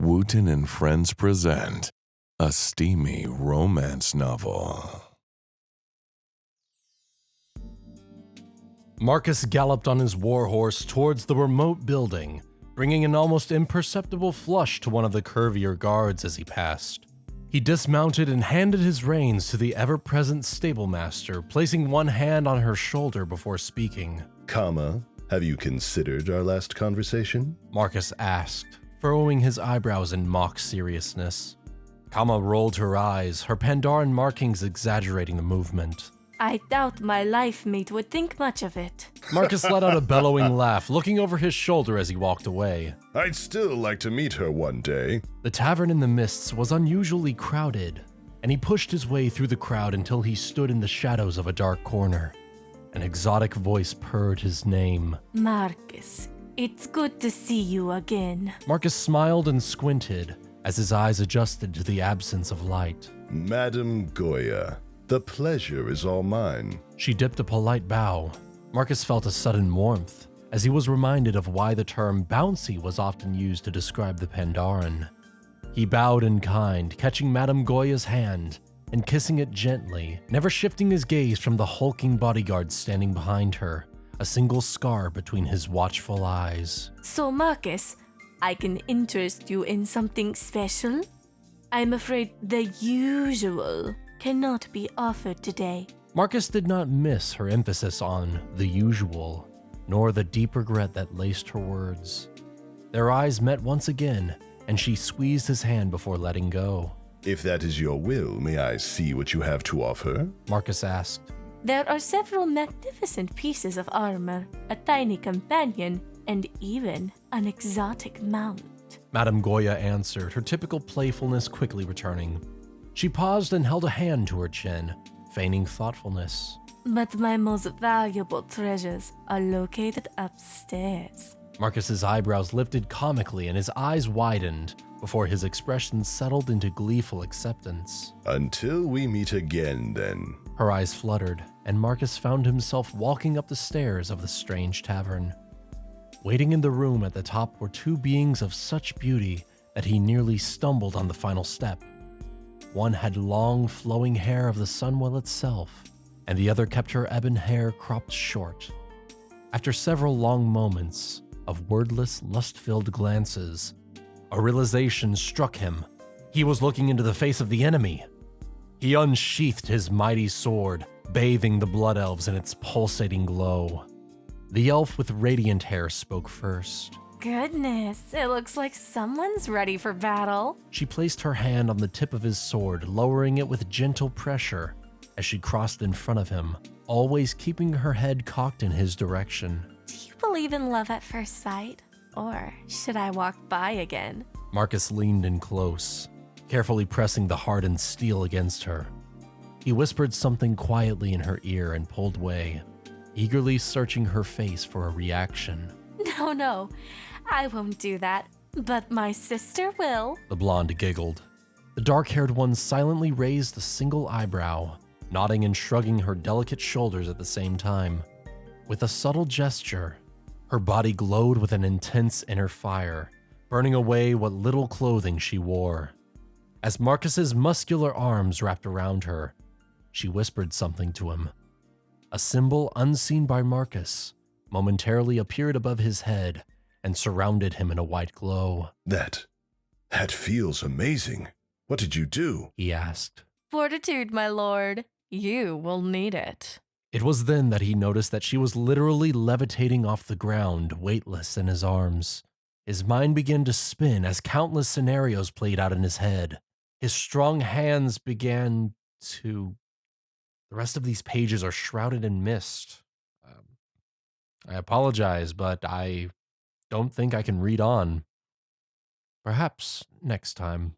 Wuten and Friends present a steamy romance novel. Marcus galloped on his warhorse towards the remote building, bringing an almost imperceptible flush to one of the curvier guards as he passed. He dismounted and handed his reins to the ever-present stablemaster, placing one hand on her shoulder before speaking. Kama, have you considered our last conversation? Marcus asked, furrowing his eyebrows in mock seriousness. Kama rolled her eyes, her Pandaren markings exaggerating the movement. I doubt my life mate would think much of it. Marcus let out a bellowing laugh, looking over his shoulder as he walked away. I'd still like to meet her one day. The tavern in the mists was unusually crowded, and he pushed his way through the crowd until he stood in the shadows of a dark corner. An exotic voice purred his name. Marcus, it's good to see you again. Marcus smiled and squinted as his eyes adjusted to the absence of light. Madam Goya, the pleasure is all mine. She dipped a polite bow. Marcus felt a sudden warmth as he was reminded of why the term bouncy was often used to describe the Pandaren. He bowed in kind, catching Madame Goya's hand and kissing it gently, never shifting his gaze from the hulking bodyguard standing behind her, a single scar between his watchful eyes. So Marcus, I can interest you in something special? I'm afraid the usual cannot be offered today. Marcus did not miss her emphasis on the usual, nor the deep regret that laced her words. Their eyes met once again, and she squeezed his hand before letting go. If that is your will, may I see what you have to offer? Marcus asked. There are several magnificent pieces of armor, a tiny companion, and even an exotic mount. Madame Goya answered, her typical playfulness quickly returning. She paused and held a hand to her chin, feigning thoughtfulness. But my most valuable treasures are located upstairs. Marcus's eyebrows lifted comically and his eyes widened before his expression settled into gleeful acceptance. Until we meet again, then. Her eyes fluttered, and Marcus found himself walking up the stairs of the strange tavern. Waiting in the room at the top were two beings of such beauty that he nearly stumbled on the final step. One had long, flowing hair of the Sunwell itself, and the other kept her ebon hair cropped short. After several long moments of wordless, lust-filled glances, a realization struck him. He was looking into the face of the enemy. He unsheathed his mighty sword, bathing the blood elves in its pulsating glow. The elf with radiant hair spoke first. Goodness, it looks like someone's ready for battle. She placed her hand on the tip of his sword, lowering it with gentle pressure as she crossed in front of him, always keeping her head cocked in his direction. Do you believe in love at first sight? Or should I walk by again? Marcus leaned in close, carefully pressing the hardened steel against her. He whispered something quietly in her ear and pulled away, eagerly searching her face for a reaction. No, I won't do that, but my sister will. The blonde giggled. The dark-haired one silently raised a single eyebrow, nodding and shrugging her delicate shoulders at the same time. With a subtle gesture, her body glowed with an intense inner fire, burning away what little clothing she wore. As Marcus's muscular arms wrapped around her, she whispered something to him. A symbol unseen by Marcus momentarily appeared above his head and surrounded him in a white glow. That feels amazing. What did you do? He asked. Fortitude, my lord. You will need it. It was then that he noticed that she was literally levitating off the ground, weightless in his arms. His mind began to spin as countless scenarios played out in his head. His strong hands began to... The rest of these pages are shrouded in mist. I apologize, but I don't think I can read on. Perhaps next time.